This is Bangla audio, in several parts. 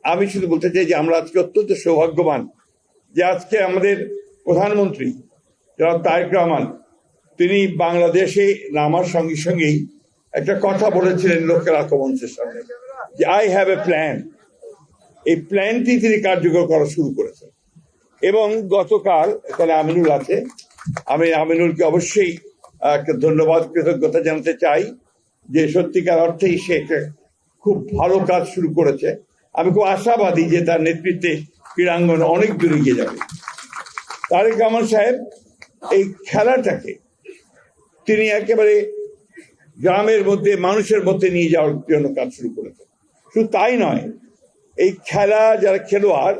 আমি শুধু বলতে চাই যে আমরা আজকে অত্যন্ত সৌভাগ্যবান যে আজকে আমাদের প্রধানমন্ত্রী জনাব তারেক রহমান তিনি বাংলাদেশে নামার সঙ্গে সঙ্গেই একটা কথা বলেছিলেন লোকের আক্রমণের সামনে যে আই হ্যাভ এ প্ল্যান। এই প্ল্যানটি তিনি কার্যকর করা শুরু করেছেন এবং গতকাল এখানে আমিনুল আছে, আমি আমিনুলকে অবশ্যই একটা ধন্যবাদ কৃতজ্ঞতা জানাতে চাই যে সত্যিকার অর্থেই সে একটা খুব ভালো কাজ শুরু করেছে। আমি খুব আশাবাদী যে তার নেতৃত্বে ক্রীড়াঙ্গন অনেক দূর এগিয়ে যাবে। তারেক রহমান সাহেব এই খেলাটাকে তিনি একেবারে গ্রামের মধ্যে মানুষের মধ্যে নিয়ে যাওয়ার জন্য কাজ শুরু করেছেন। শুধু তাই নয়, এই খেলা যারা খেলোয়াড়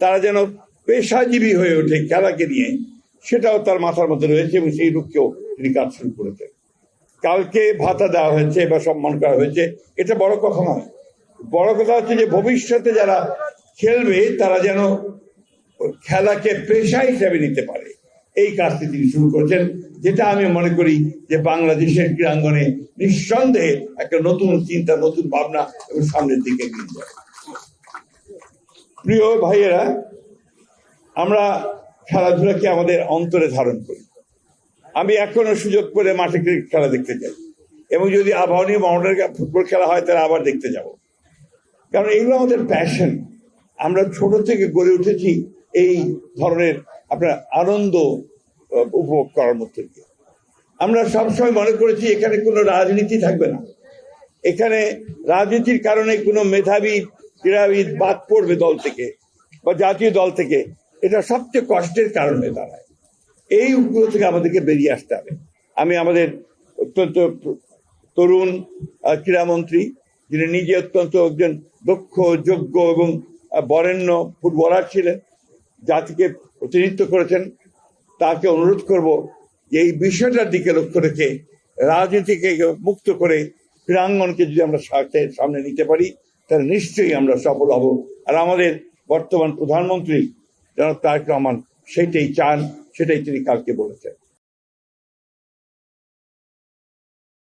তারা যেন পেশাজীবী হয়ে ওঠে খেলাকে নিয়ে, সেটাও তার মাথার মধ্যে রয়েছে এবং সেই লক্ষ্যেও তিনি কাজ শুরু করেছেন। কালকে ভাতা দেওয়া হয়েছে বা সম্মান করা হয়েছে, এটা বড় কথা নয়। বড় কথা হচ্ছে যে ভবিষ্যতে যারা খেলবে তারা যেন খেলাকে পেশা হিসেবে নিতে পারে, এই কাজটি তিনি শুরু করেছেন, যেটা আমি মনে করি যে বাংলাদেশের ক্রীড়াঙ্গনে নিঃসন্দেহে একটা নতুন চিন্তা, নতুন ভাবনা এবং সামনের দিকে এগিয়ে যাবে। প্রিয় ভাইয়েরা, আমরা খেলাধুলাকে আমাদের অন্তরে ধারণ করি। আমি এখনো সুযোগ করে মাঠে খেলা দেখতে যাই এবং যদি আবাহনী মাউন্টের ফুটবল খেলা হয় তাহলে আবার দেখতে যাব, কারণ এগুলো আমাদের প্যাশন। আমরা ছোট থেকে গড়ে উঠেছি এই ধরনের আপনার আনন্দ উপভোগ করার মধ্যে দিয়ে। আমরা সবসময় মনে করেছি এখানে কোনো রাজনীতি থাকবে না, এখানে রাজনীতির কারণে কোনো মেধাবী ক্রীড়াবিদ বাদ পড়বে দল থেকে বা জাতীয় দল থেকে, এটা সবচেয়ে কষ্টের কারণ হয়ে দাঁড়ায়। এই উপগ্রহ থেকে আমাদেরকে বেরিয়ে আসতে হবে। আমি আমাদের অত্যন্ত তরুণ ক্রীড়ামন্ত্রী, যিনি নিজে অত্যন্ত একজন দক্ষ, যোগ্য এবং বরেণ্য ফুটবলার ছিলেন, জাতিকে প্রতিনিধিত্ব করেছেন, তাকে অনুরোধ করব যে এই বিষয়টার দিকে লক্ষ্য রেখে রাজনীতিকে মুক্ত করে ক্রীড়াঙ্গনকে যদি আমরা সামনে নিতে পারি তাহলে নিশ্চয়ই আমরা সফল হব। আর আমাদের বর্তমান প্রধানমন্ত্রী জনাব তারেক রহমান সেটাই চান, সেটাই তিনি কালকে বলেছেন।